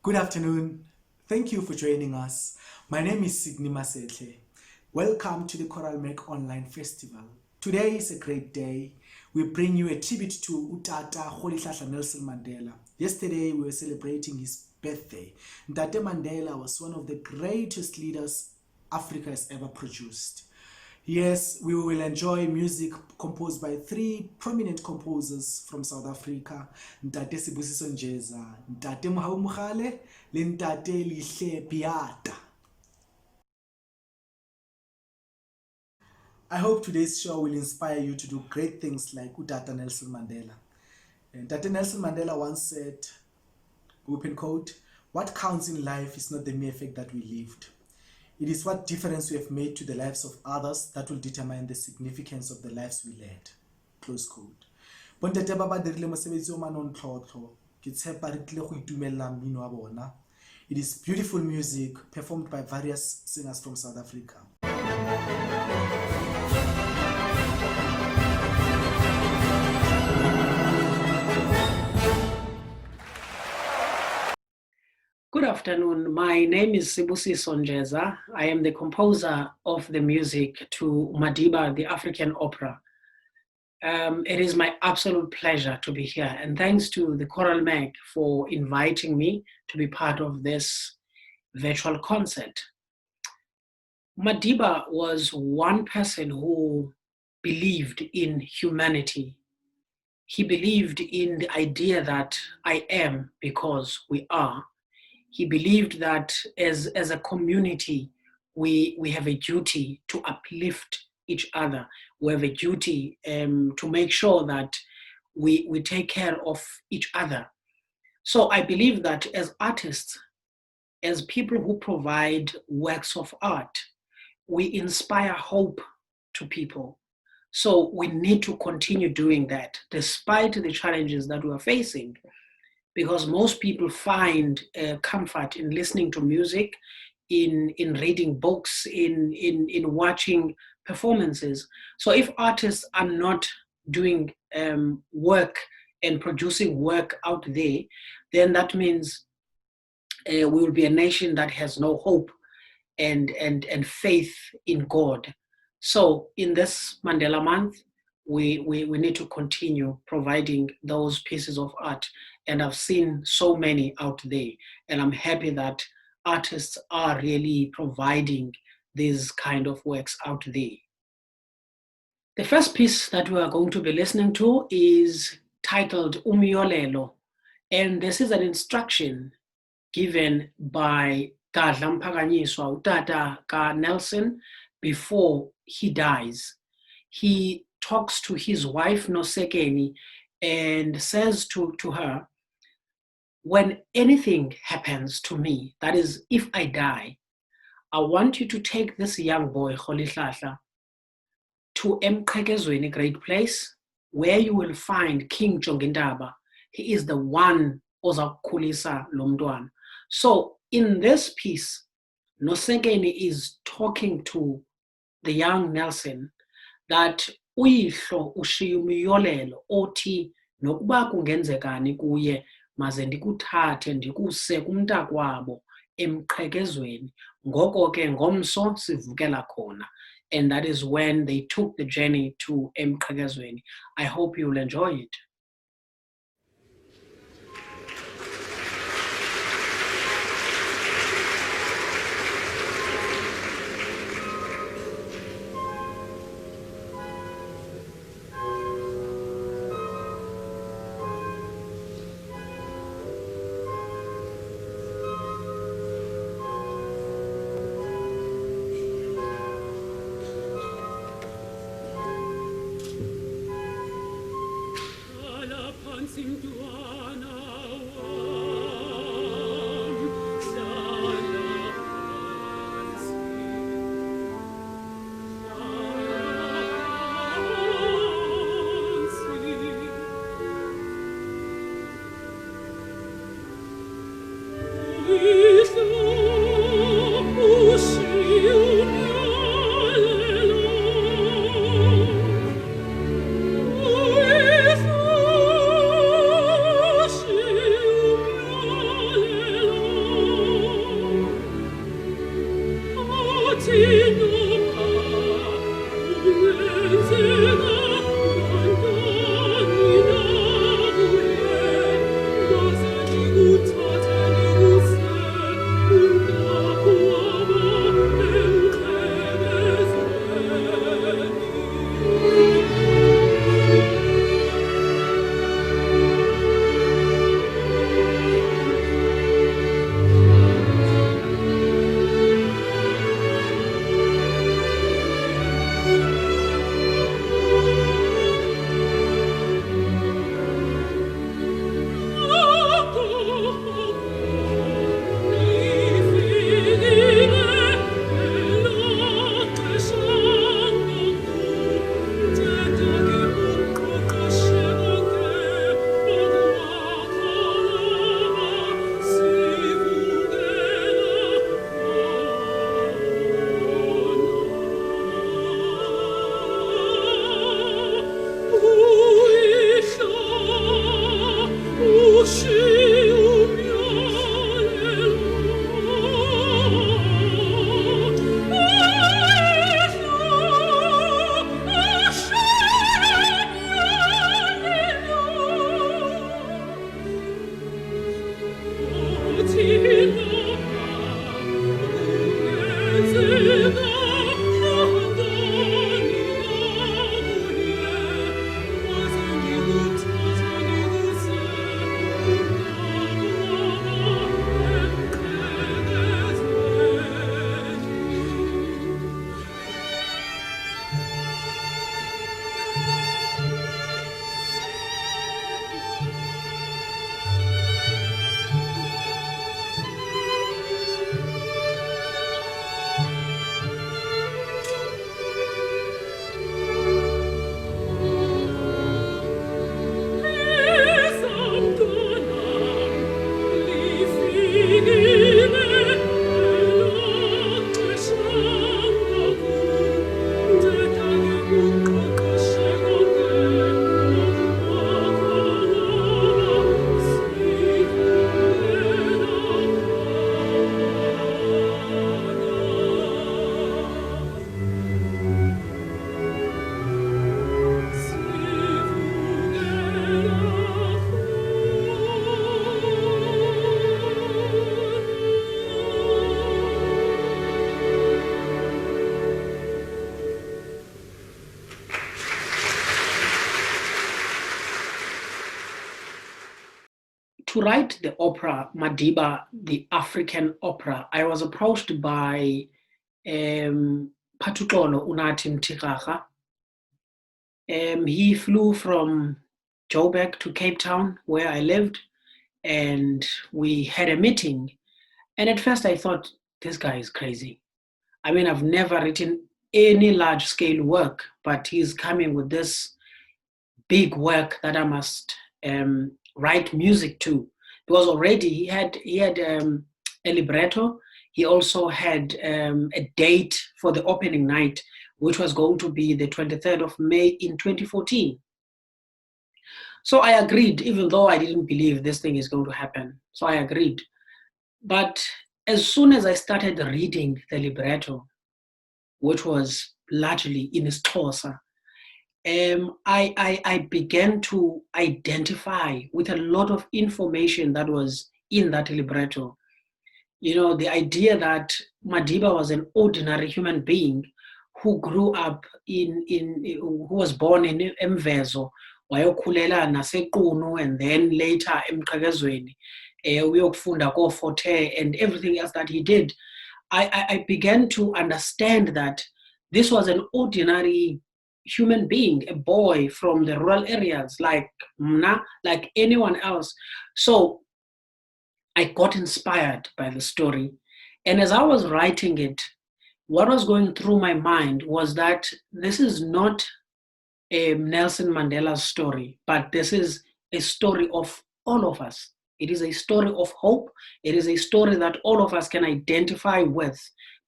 Good afternoon. Thank you for joining us. My name is Signi Masetle. Welcome to the Choral Make Online Festival. Today is a great day. We bring you a tribute to Tata Nelson Mandela. Yesterday we were celebrating his birthday. Tata Mandela was one of the greatest leaders Africa has ever produced. Yes, we will enjoy music composed by three prominent composers from South Africa, Ntate Sbusiso Njeza, Ntate Mohau Mogale, le Ntate Lihle Biata. I hope today's show will inspire you to do great things like Tata Nelson Mandela. And Tata Nelson Mandela once said, open quote, "What counts in life is not the mere fact that we lived. It is what difference we have made to the lives of others that will determine the significance of the lives we led." Close quote. Bontate ba ba dirile mosebetsi o manontlhotlho. Ke tshepa re tlile go itumella mmino wa bona. It is beautiful music performed by various singers from South Africa. Good afternoon. My name is Sbusiso Njeza. I am the composer of the music to Madiba, the African opera. It is my absolute pleasure to be here, and thanks to the Choral Mag for inviting me to be part of this virtual concert. Madiba was one person who believed in humanity. He believed in the idea that I am because we are. He believed that as a community, we have a duty to uplift each other. We have a duty to make sure that we take care of each other. So I believe that as artists, as people who provide works of art, we inspire hope to people. So we need to continue doing that despite the challenges that we are facing, because most people find comfort in listening to music, in reading books, in watching performances. So if artists are not doing work and producing work out there, then that means we will be a nation that has no hope and faith in God. So in this Mandela month, we need to continue providing those pieces of art. And I've seen so many out there, and I'm happy that artists are really providing these kind of works out there. The first piece that we are going to be listening to is titled Umyolelo, and this is an instruction given by Tata Nelson before he dies. He talks to his wife Nosekeni and says to her, when anything happens to me, that is, if I die, I want you to take this young boy, Rolihlahla, to Mqhekezweni, great place, where you will find King Jongindaba. He is the one ozakukhulisa lo mntwana. So in this piece, Nosekeni is talking to the young Nelson that uyihlo ushiya umyolelo othi nokuba kungenzekani kuye maze ndikuthathe ndikuse kumntakwabo Emqhekezweni, ngoko ke ngomso sivukela khona. And that is when they took the journey to Emqhekezweni. I hope you will enjoy it. To write the opera Madiba, the African opera, I was approached by Patutolo Unatim Tiraga. He flew from Joburg to Cape Town, where I lived, and we had a meeting. And at first I thought, this guy is crazy. I mean, I've never written any large scale work, but he's coming with this big work that I must write music to, because already he had a libretto. He also had a date for the opening night, which was going to be the 23rd of May in 2014. So I agreed, even though I didn't believe this thing is going to happen. So I agreed. But as soon as I started reading the libretto, which was largely in Xhosa, I began to identify with a lot of information that was in that libretto. You know, the idea that Madiba was an ordinary human being who grew up who was born in Mvezo, wayokhulela naseQunu, and then later eMqhekezweni, uyokufunda koFort Hare and everything else that he did. I began to understand that this was an ordinary human being, a boy from the rural areas, like Mna, like anyone else. So I got inspired by the story. And as I was writing it, what was going through my mind was that this is not a Nelson Mandela story, but this is a story of all of us. It is a story of hope. It is a story that all of us can identify with,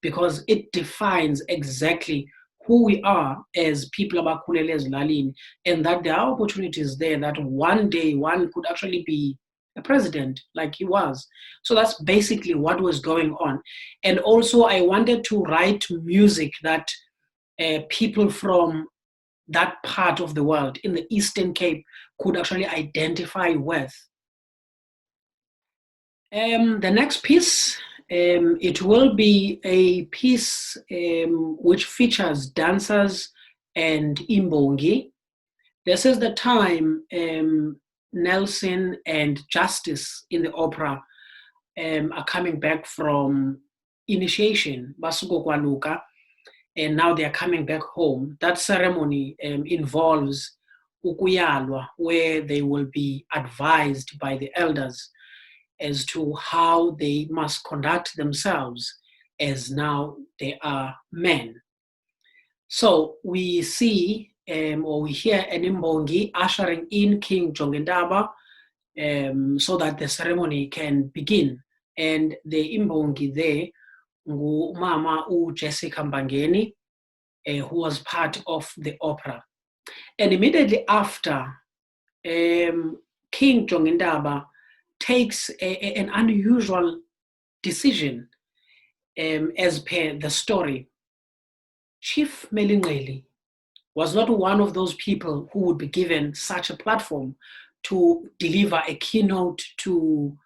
because it defines exactly who we are as people abakhulele ezilalini, and that there are opportunities there that one day one could actually be a president like he was. So that's basically what was going on. And also I wanted to write music that people from that part of the world in the Eastern Cape could actually identify with. The next piece, it will be a piece which features dancers and imbongi. This is the time Nelson and Justice in the opera are coming back from initiation, basuko kwaluka, and now they are coming back home. That ceremony involves ukuyalwa, where they will be advised by the elders as to how they must conduct themselves as now they are men. So we see or we hear an imbongi ushering in King Jongindaba so that the ceremony can begin. And the imbongi there, Mama Jessica Mbangeni, who was part of the opera. And immediately after, King Jongindaba takes an unusual decision as per the story. Chief Melingeli was not one of those people who would be given such a platform to deliver a keynote to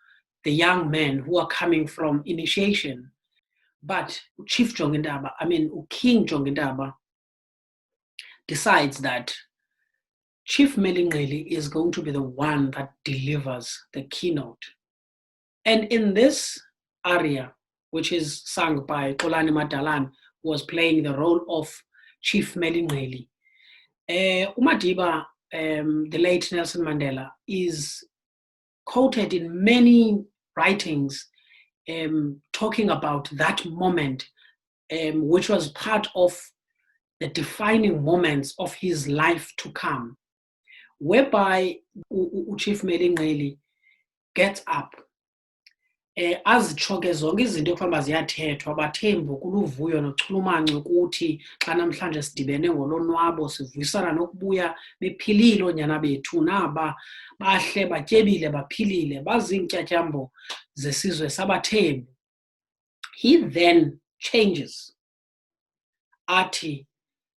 the young men who are coming from initiation. But King Jongindaba decides that Chief Melingeli is going to be the one that delivers the keynote. And in this aria, which is sung by Xolani Madalan, who was playing the role of Chief Melingeli, Umadiba, the late Nelson Mandela, is quoted in many writings talking about that moment, which was part of the defining moments of his life to come, whereby Chief Melingeli gets up, azitsho ke zonke izinto ekufanele ziyathethwa, bathembu kuluvuyo nochulumanco ukuthi xa namhlanje sidibene ngolonwabo sivuyisana nokubuya bephilile oonyana bethu, naba bahle batyebile baphilile baziintyatyambo zesizwe sabathembu. He then changes athi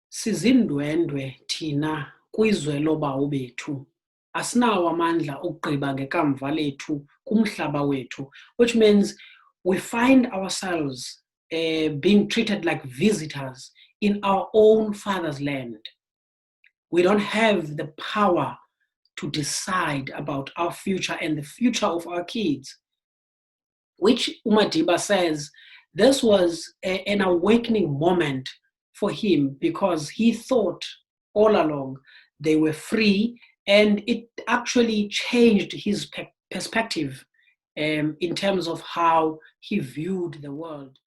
sizindwendwe thina kwizwe lobawo bethu, asinawo amandla okugqiba ngekamva lethu kumhlaba wethu, which means we find ourselves being treated like visitors in our own father's land. We don't have the power to decide about our future and the future of our kids, which Umadiba says this was an awakening moment for him, because he thought all along they were free, and it actually changed his perspective in terms of how he viewed the world.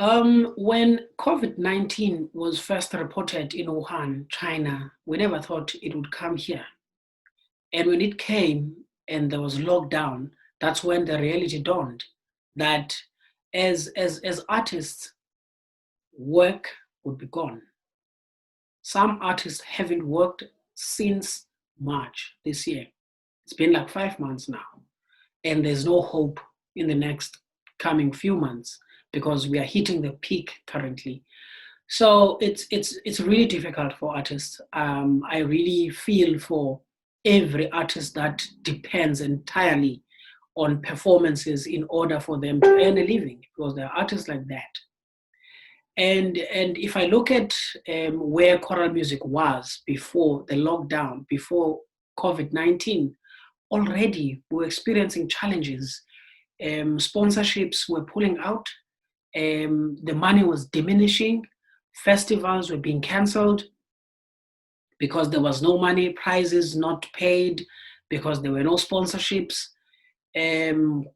When COVID-19 was first reported in Wuhan, China, we never thought it would come here. And when it came and there was lockdown, that's when the reality dawned that as artists, work would be gone. Some artists haven't worked since March this year. It's been like 5 months now. And there's no hope in the next coming few months because we are hitting the peak currently. So it's really difficult for artists. I really feel for every artist that depends entirely on performances in order for them to earn a living, because there are artists like that. And if I look at where choral music was before the lockdown, before COVID-19, already we were experiencing challenges. Sponsorships were pulling out. The money was diminishing. Festivals were being cancelled because there was no money, prizes not paid because there were no sponsorships.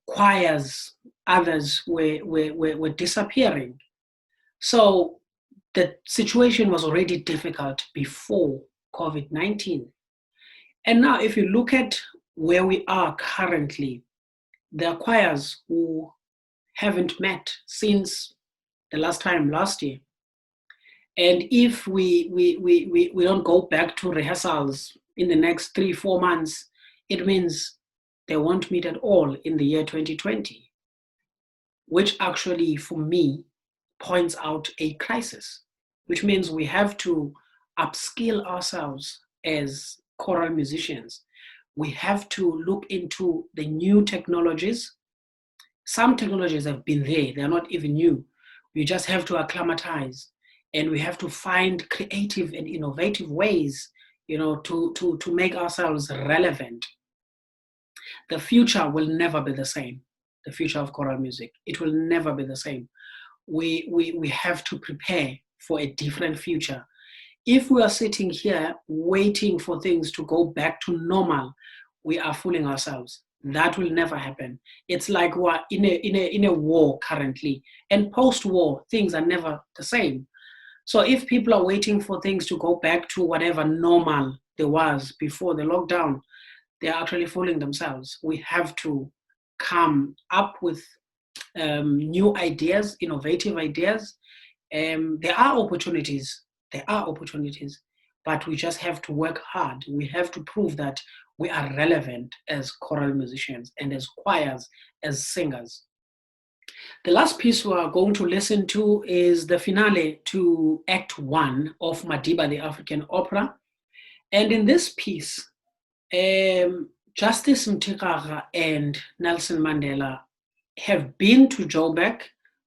Choirs, others were disappearing. So the situation was already difficult before COVID-19. And now if you look at where we are currently, there are choirs who haven't met since the last time last year. And if we don't go back to rehearsals in the next 3-4 months, it means they won't meet at all in the year 2020, which actually for me points out a crisis, which means we have to upskill ourselves as choral musicians. We have to look into the new technologies. Some technologies have been there, they're not even new. We just have to acclimatize, and we have to find creative and innovative ways, to make ourselves relevant. The future will never be the same. The future of choral music, it will never be the same. We have to prepare for a different future. If we are sitting here waiting for things to go back to normal, we are fooling ourselves. That will never happen. It's like we're in a war currently, and post-war things are never the same. So if people are waiting for things to go back to whatever normal there was before the lockdown, they're actually fooling themselves. We have to come up with new ideas, innovative ideas. There are opportunities, but we just have to work hard. We have to prove that we are relevant as choral musicians and as choirs, as singers. The last piece we are going to listen to is the finale to Act 1 of Madiba, the African Opera. And in this piece, Justice Mtikara and Nelson Mandela have been to Joburg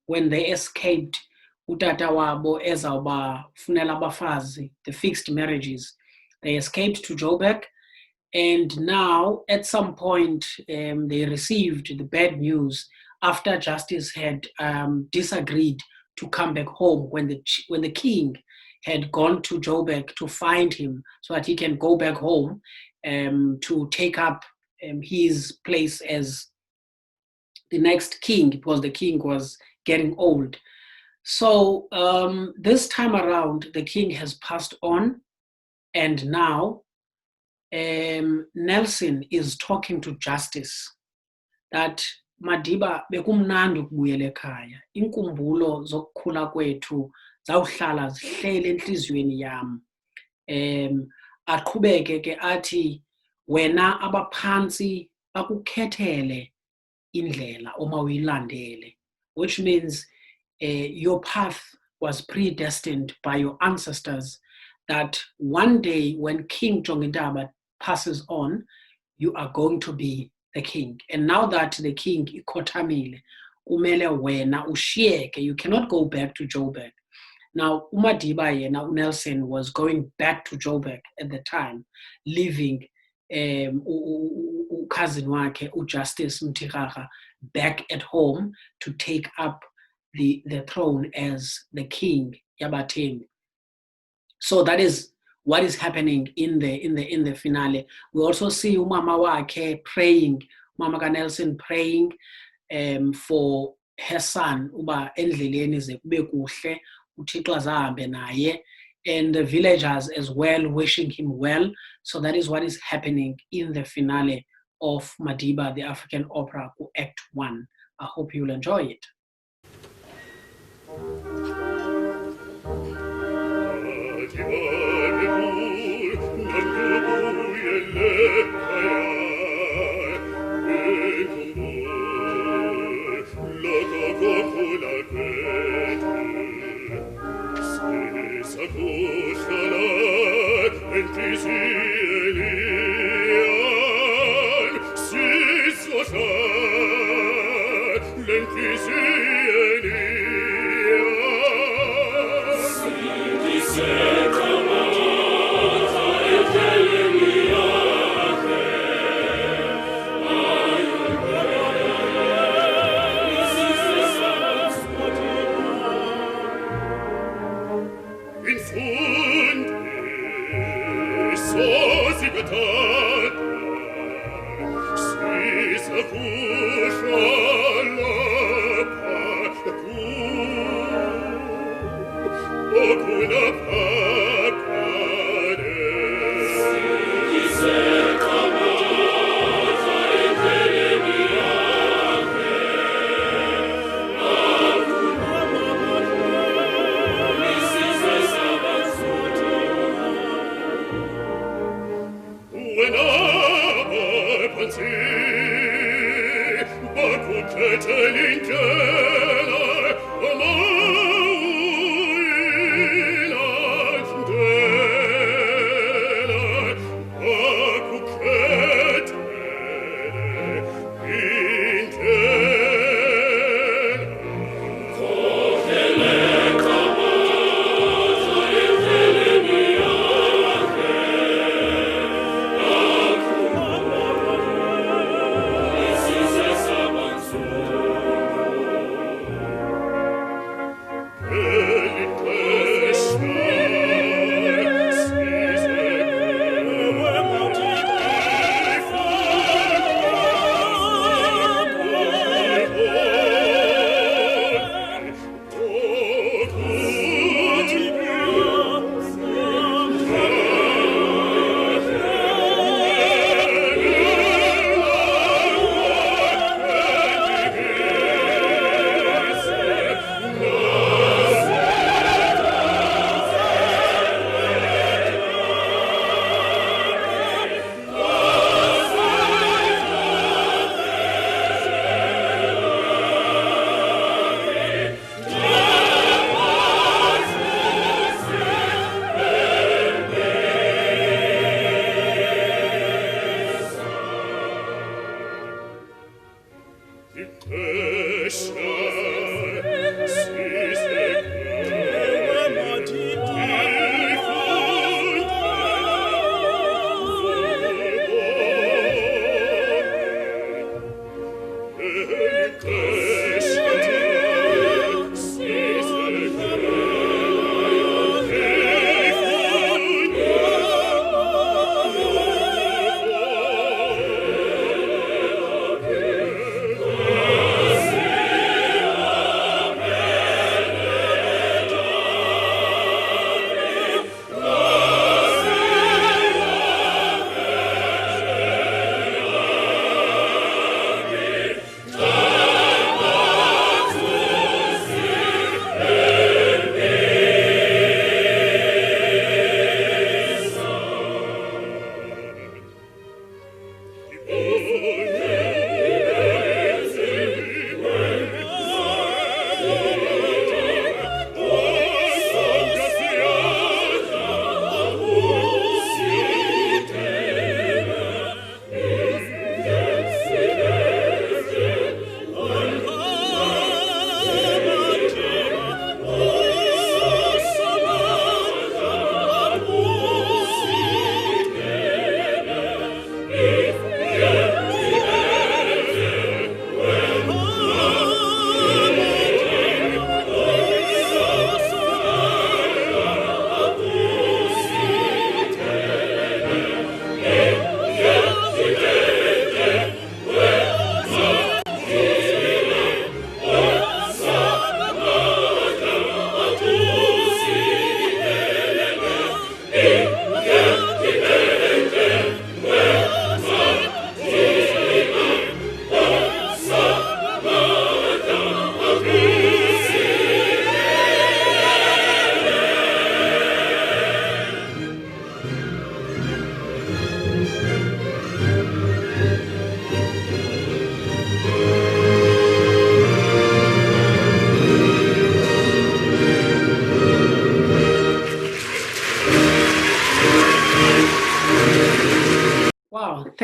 when they escaped utata wabo ezawubafunela abafazi, the fixed marriages. They escaped to Joburg, and now at some point they received the bad news after Justice had disagreed to come back home when the king had gone to Joburg to find him so that he can go back home to take up his place as the next king, because the king was getting old. So this time around, the king has passed on, and now Nelson is talking to Justice that Madiba bekumnandi ukubuyela ekhaya. Inkumbulo zokukhula kwethu zawuhlala zihlele enhliziyweni yami. Aqhubeke ke athi wena abaphansi bakukhethele indlela uma uyilandele, which means your path was predestined by your ancestors, that one day when King Jongintaba passes on, you are going to be the king. And now that the king ikhotamile, kumele wena ushiyeke, you cannot go back to Joburg. Now, uMadiba yena, Nelson was going back to Joburg at the time, leaving cousin wakhe, Justice Mtikara, back at home to take up the throne as the king, Yabathembu. So that is what is happening in the finale. We also see umama wakhe praying, Mama Nelson praying for her son uba endleleni ze kube kuhle, uThixo azahambe naye, and the villagers as well wishing him well. So that is what is happening in the finale of Madiba, the African Opera, Act 1. I hope you'll enjoy it.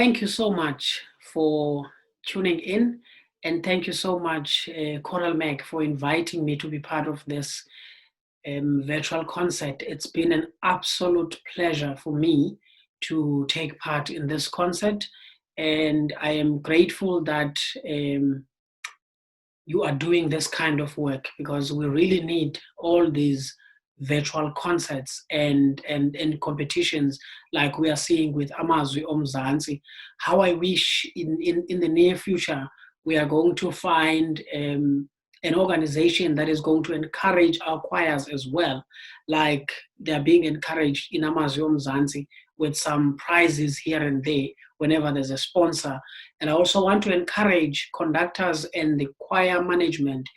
Thank you so much for tuning in. And thank you so much, Choral Meg, for inviting me to be part of this virtual concert. It's been an absolute pleasure for me to take part in this concert. And I am grateful that you are doing this kind of work, because we really need all these virtual concerts and competitions like we are seeing with Amazwi Omzansi. How I wish in the near future we are going to find an organization that is going to encourage our choirs as well, like they're being encouraged in Amazwi Omzansi, with some prizes here and there whenever there's a sponsor. And I also want to encourage conductors and the choir management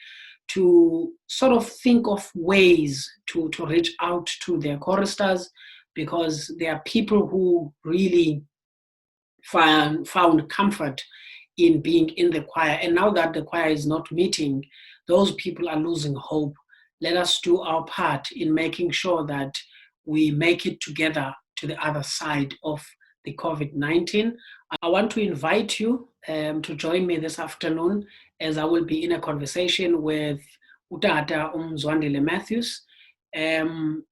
to sort of think of ways to reach out to their choristers, because there are people who really found comfort in being in the choir. And now that the choir is not meeting, those people are losing hope. Let us do our part in making sure that we make it together to the other side of the COVID-19. I want to invite you to join me this afternoon, as I will be in a conversation with Tata Nelson Matthews.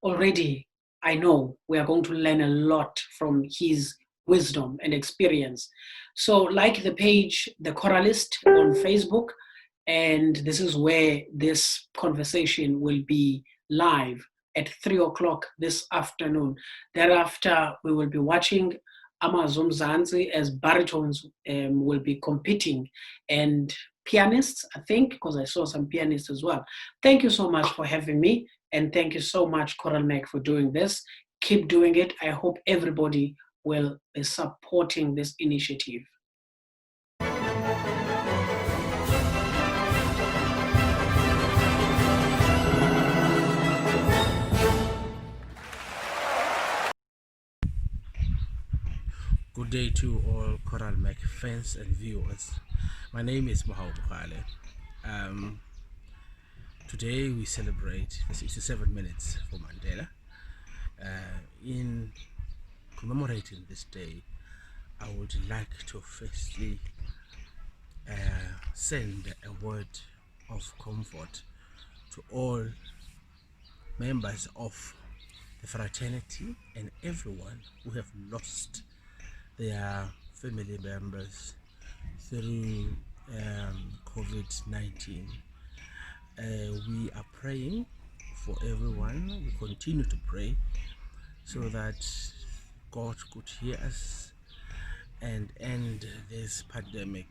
Already, I know we are going to learn a lot from his wisdom and experience. So like the page, The Choralist on Facebook, and this is where this conversation will be live at 3:00 this afternoon. Thereafter, we will be watching Amazwi Omzansi as baritones will be competing, and pianists, I think, because I saw some pianists as well. Thank you so much for having me, and thank you so much, Choral Meg, for doing this. Keep doing it. I hope everybody will be supporting this initiative. Good day to all Choral Mac fans and viewers. My name is Mohau. Today we celebrate the 67 minutes for Mandela. In commemorating this day, I would like to firstly send a word of comfort to all members of the fraternity and everyone who have lost their family members through COVID-19. We are praying for everyone. We continue to pray so that God could hear us and end this pandemic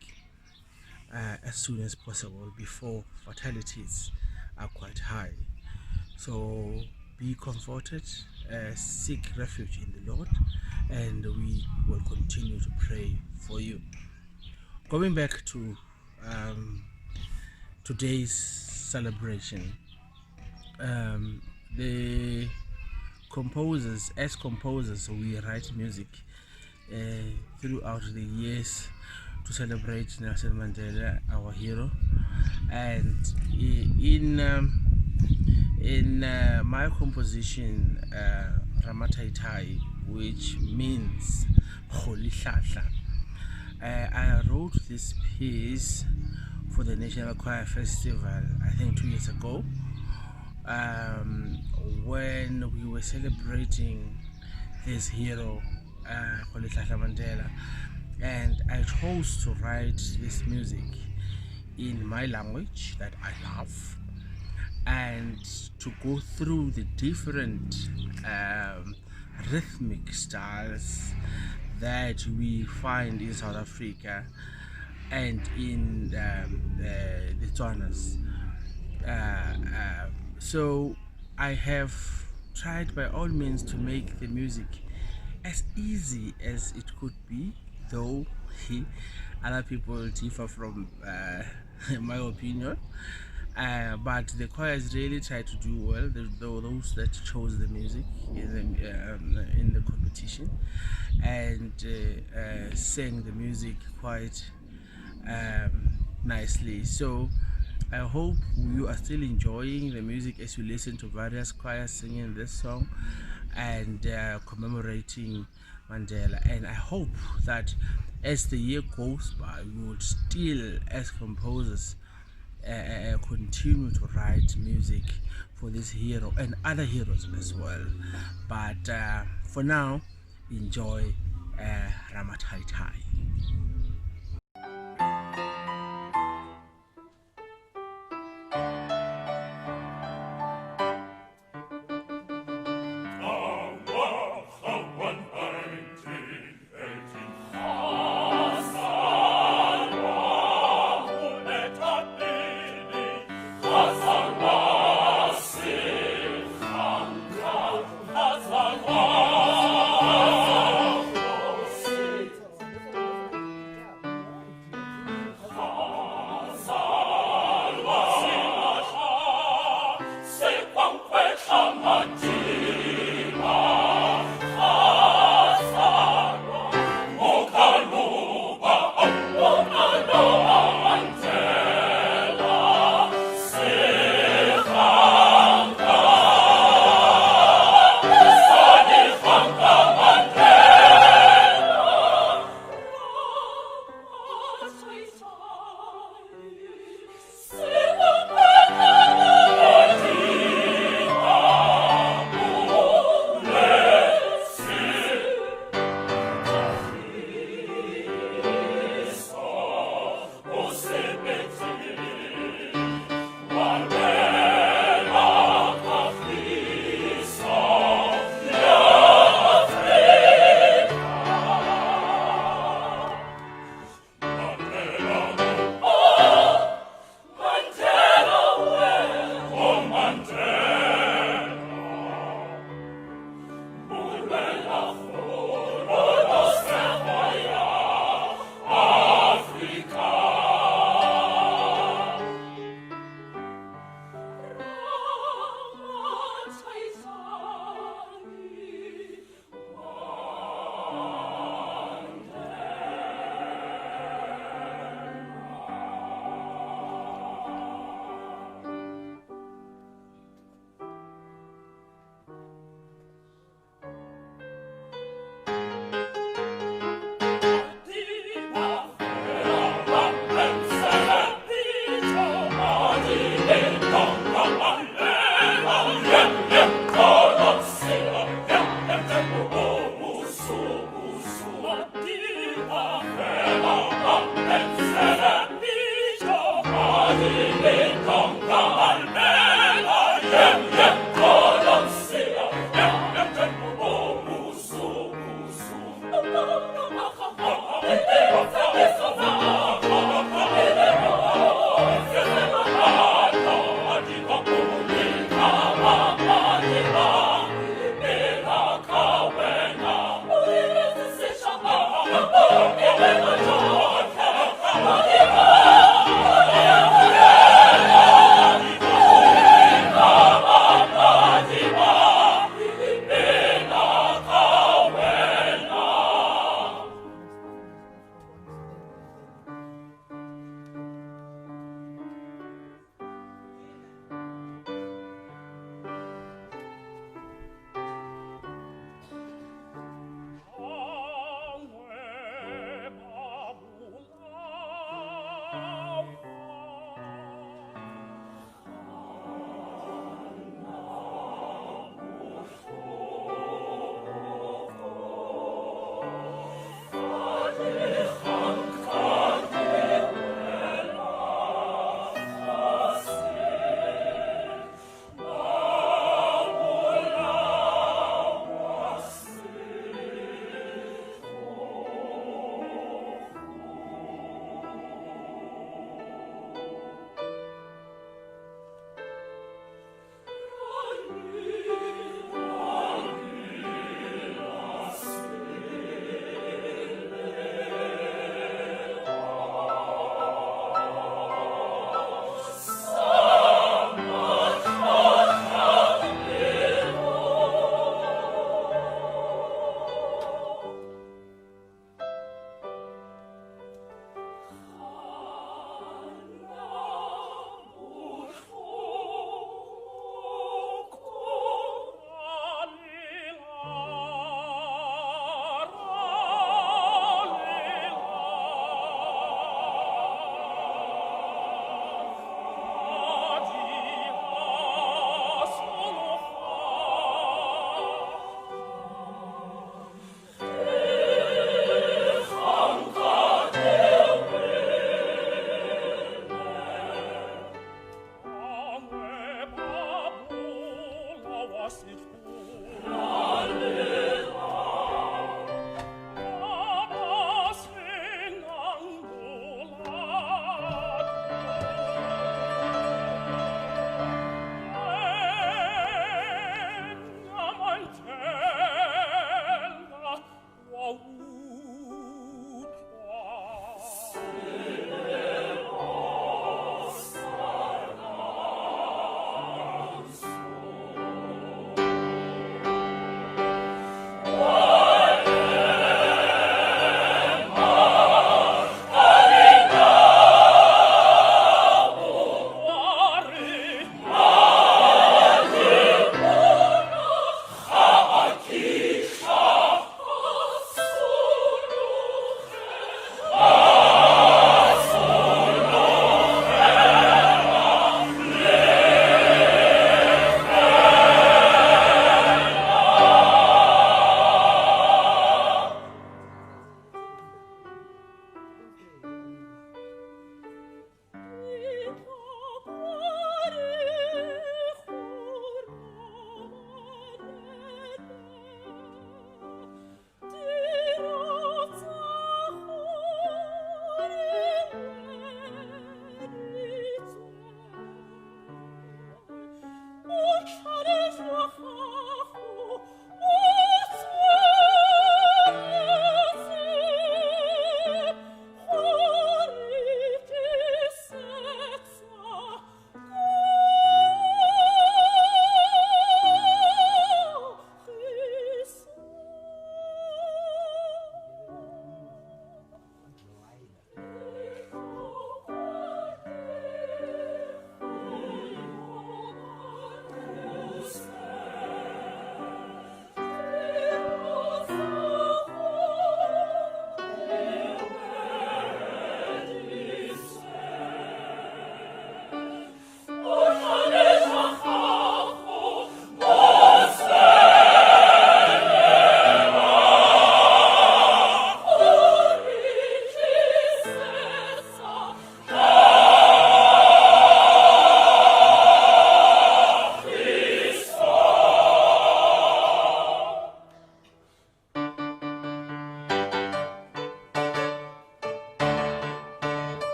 as soon as possible before fatalities are quite high. So be comforted, seek refuge in the Lord, and we will continue to pray for you. Going back to today's celebration, the composers, as composers, we write music throughout the years to celebrate Nelson Mandela, our hero. And in my composition, Ramataitai, which means Lihle, I wrote this piece for the National Choir Festival, I think 2 years ago, when we were celebrating this hero, Lihle Mandela. And I chose to write this music in my language that I love, and to go through the different rhythmic styles that we find in South Africa and in the Tswanas. So I have tried by all means to make the music as easy as it could be, though other people differ from my opinion. But the choirs really tried to do well. Those that chose the music in the competition, and sang the music quite nicely. So I hope you are still enjoying the music as you listen to various choirs singing this song and commemorating Mandela. And I hope that as the year goes by, we would still, as composers, continue to write music for this hero and other heroes as well. But for now, enjoy Ramatai Tai.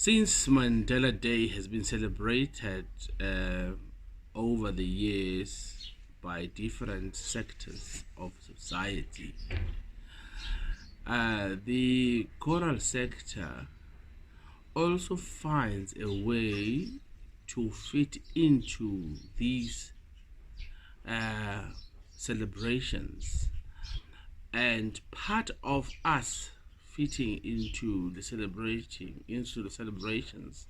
Since Mandela Day has been celebrated over the years by different sectors of society, The choral sector also finds a way to fit into these celebrations, and part of us fitting into the celebrations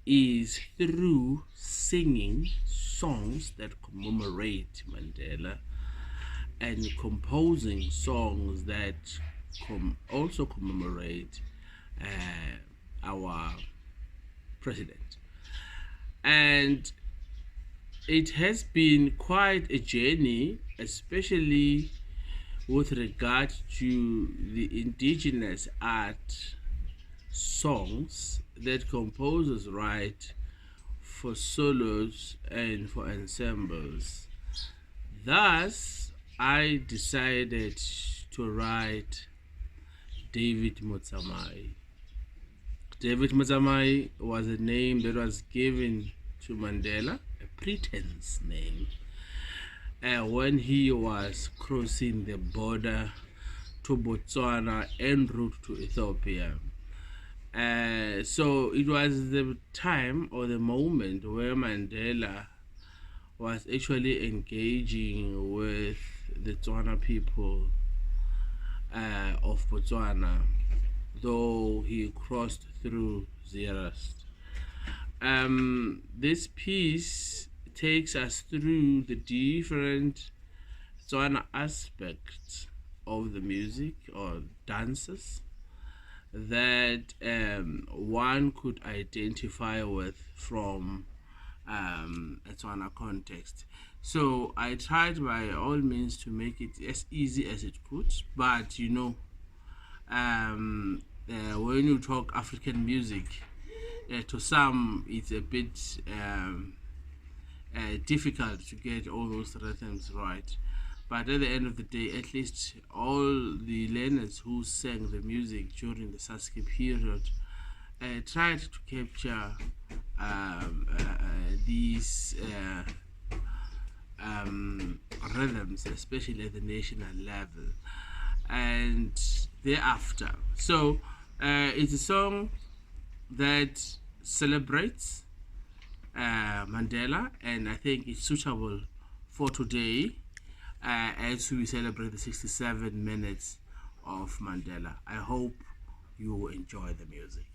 is through singing songs that commemorate Mandela and composing songs that also commemorate our president. And it has been quite a journey, especially with regard to the indigenous art songs that composers write for solos and for ensembles. Thus, I decided to write David Motsamai. David Motsamai was a name that was given to Mandela, a pretense name, when he was crossing the border to Botswana en route to Ethiopia. So it was the time or the moment where Mandela was actually engaging with the Tswana people of Botswana, though he crossed through Zeerust. This piece takes us through the different Tswana aspects of the music or dances that one could identify with from a Tswana context. So I tried by all means to make it as easy as it could, but you know, when you talk African music, to some it's a bit difficult to get all those rhythms right. But at the end of the day, at least all the learners who sang the music during the Saskia period tried to capture these rhythms, especially at the national level, and thereafter. So it's a song that celebrates Mandela, and I think it's suitable for today as we celebrate the 67 minutes of Mandela. I hope you will enjoy the music.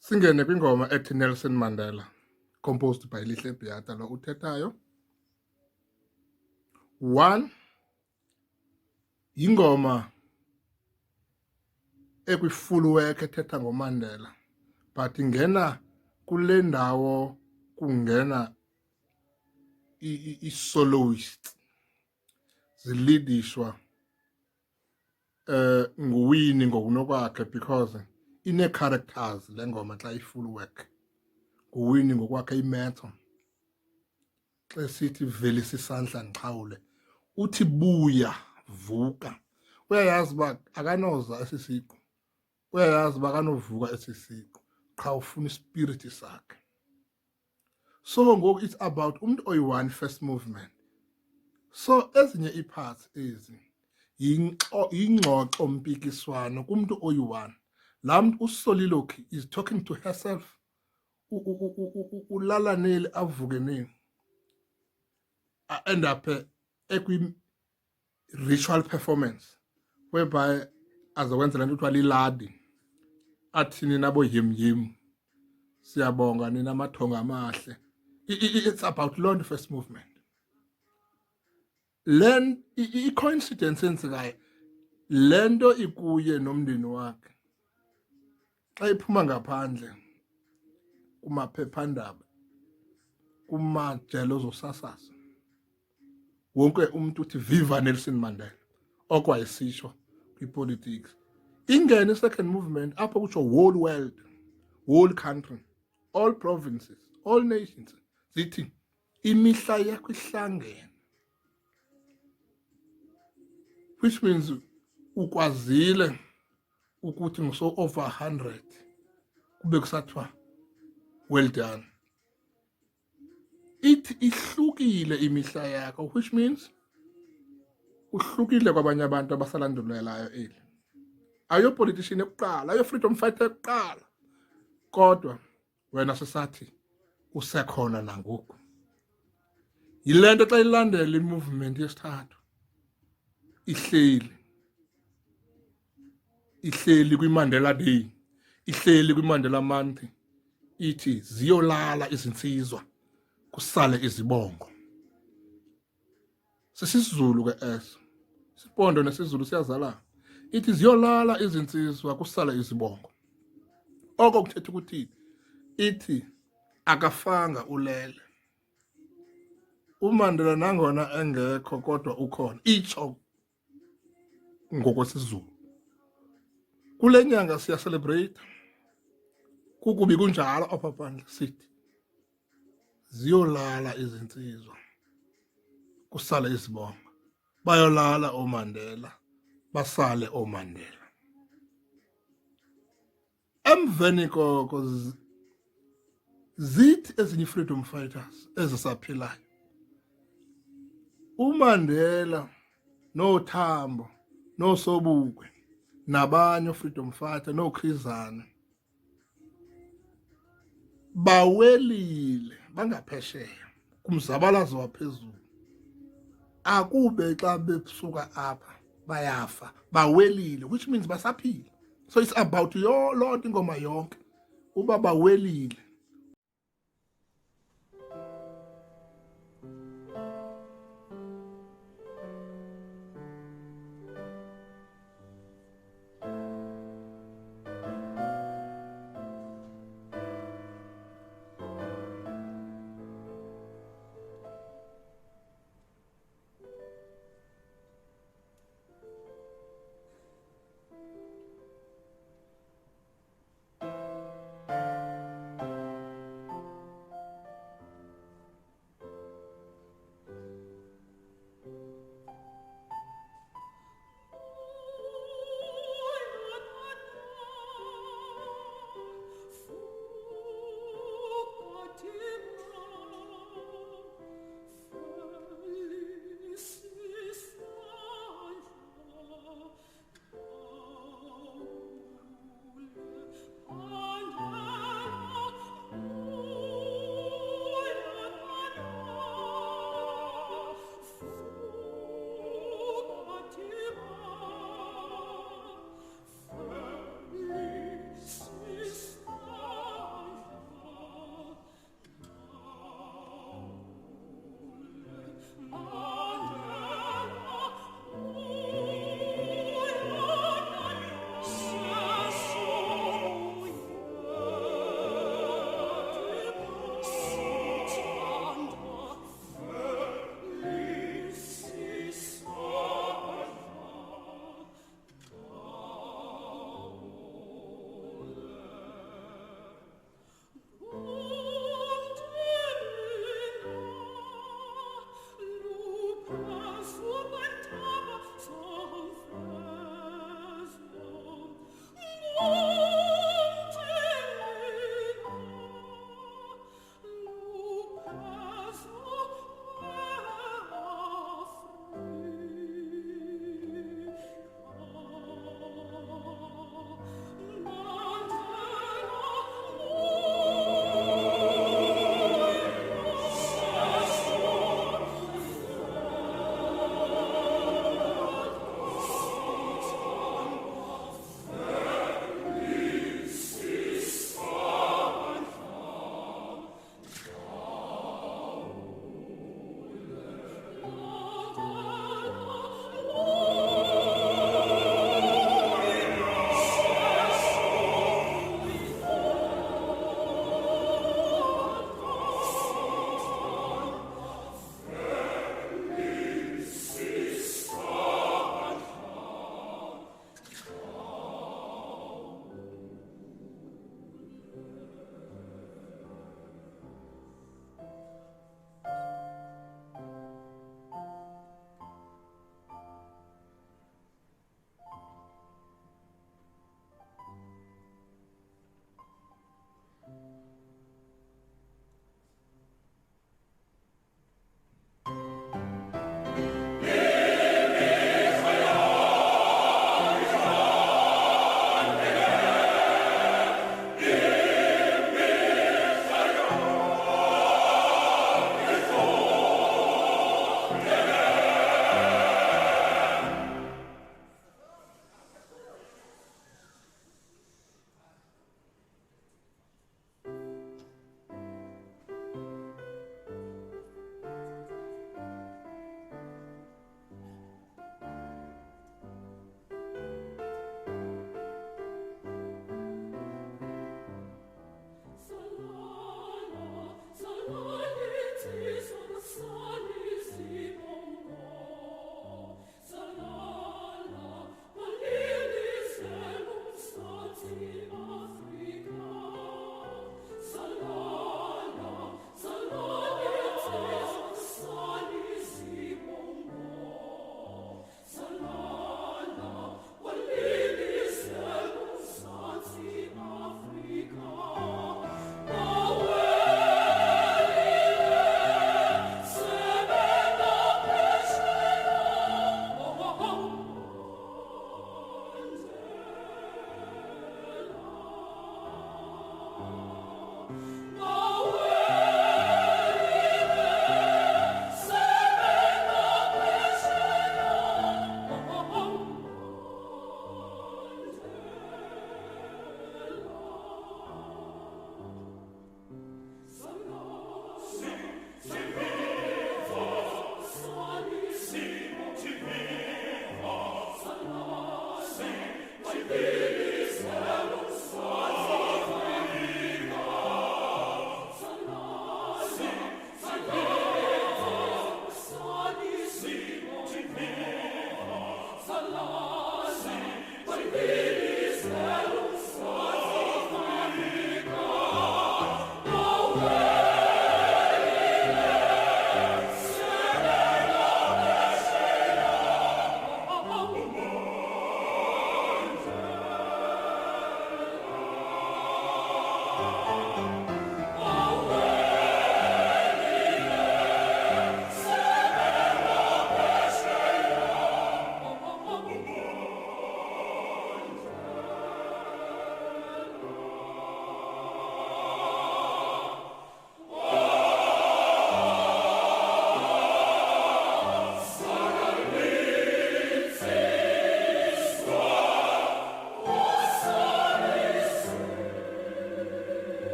Singene kwingoma ethi Nelson Mandela, composed by Lihle Biata lo uthethayo. 1 yingoma ekwi-full work ethetha ngoMandela, but ingena kule ndawo kungena i-soloist zilidishwa nguWinnie ngokunokwakhe, because ine-characters le ngoma xa i-full work. nguWinnie ngokwakhe imetho xa sithi velisa isandla ndiqhawule, uthi buya vuka. Uyayazi uba akanoza esi siqu, uyayazi uba akanovuka esi siqu qha ufuna ispiriti sakhe. So ngoku it's about umntu oyi-one first movement. So ezinye ii-parts ezi yingxoxo mpikiswano kumntu oyi-one. Laa mntu usoliloquy is talking to herself. Ulala neli avuke neli, end up ekwi-ritual performance whereby azokwenza le nto kuthiwa liladi, athi nina boyimyim siyabonga nina amathongo amahle. It's about loo nto first movement. Then i-coincidence enzekayo, le nto ikuye nomndeni wakhe xa iphuma ngaphandle kumaphephandaba, kumajelo zosasazo, wonke umuntu uthi viva Nelson Mandela, okwayesitsho kwipolitics. Ingene i-second movement apho kutsho whole world, whole country, all provinces, all nations, zithi imihla yakho ihlangene, which means ukwazile ukuthi ngiso over 100 kube kusathiwa well done. Ithi ihlukile imihla yakho, which means uhlukile kwabanye abantu abasalandulelayo eli. Ayo politician ekuqala, ayo freedom fighter ekuqala, kodwa wena sisathi usekhona nangoku. Yile nto xa ilandela i-movement yesithathu ihleli kwi-Mandela Day, ihleli kwi-Mandela Month, ithi ziyolala izinsizwa kusale izibongo. Sisizulu ke eso, sipondo nesizulu siyazalana. Ithi ziyolala izinsizwa kusale izibongo. Oko kuthetha ukuthi ithi akafanga ulele. uMandela nangona engekho kodwa ukhona, itsho ngokwesizulu. Kule nyanga siya celebrate, kukubi kunjalo apha phandle sithi ziyolala izinsizwa kusale izibongo. Bayolala oMandela, basale oMandela. Emveni koko zithi ezinye freedom fighters ezisaphilayo, uMandela noThambo noSobukwe nabanye freedom fighter noKhizana bawelile bangaphesheya kumzabalazo waphezulu. Akube xa besuka apha bayafa bawelile, which means basaphila. So it's about loo nto ingoma yonke uba bawelile.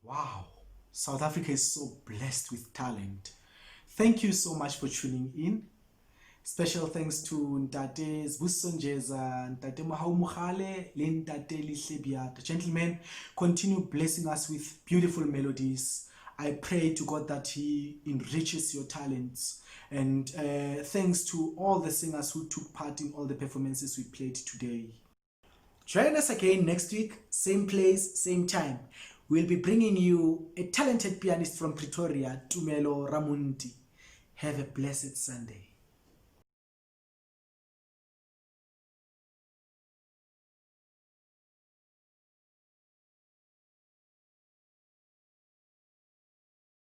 Wow, South Africa is so blessed with talent. Thank you so much for tuning in. Special thanks to Tate Sbusiso Njeza, Tate Mohau Mogale, le Tate Lihle Biata. Gentlemen, continue blessing us with beautiful melodies. I pray to God that He enriches your talents. And thanks to all the singers who took part in all the performances we played today. Join us again next week, same place, same time. We'll be bringing you a talented pianist from Pretoria, Tumelo Ramundi. Have a blessed Sunday.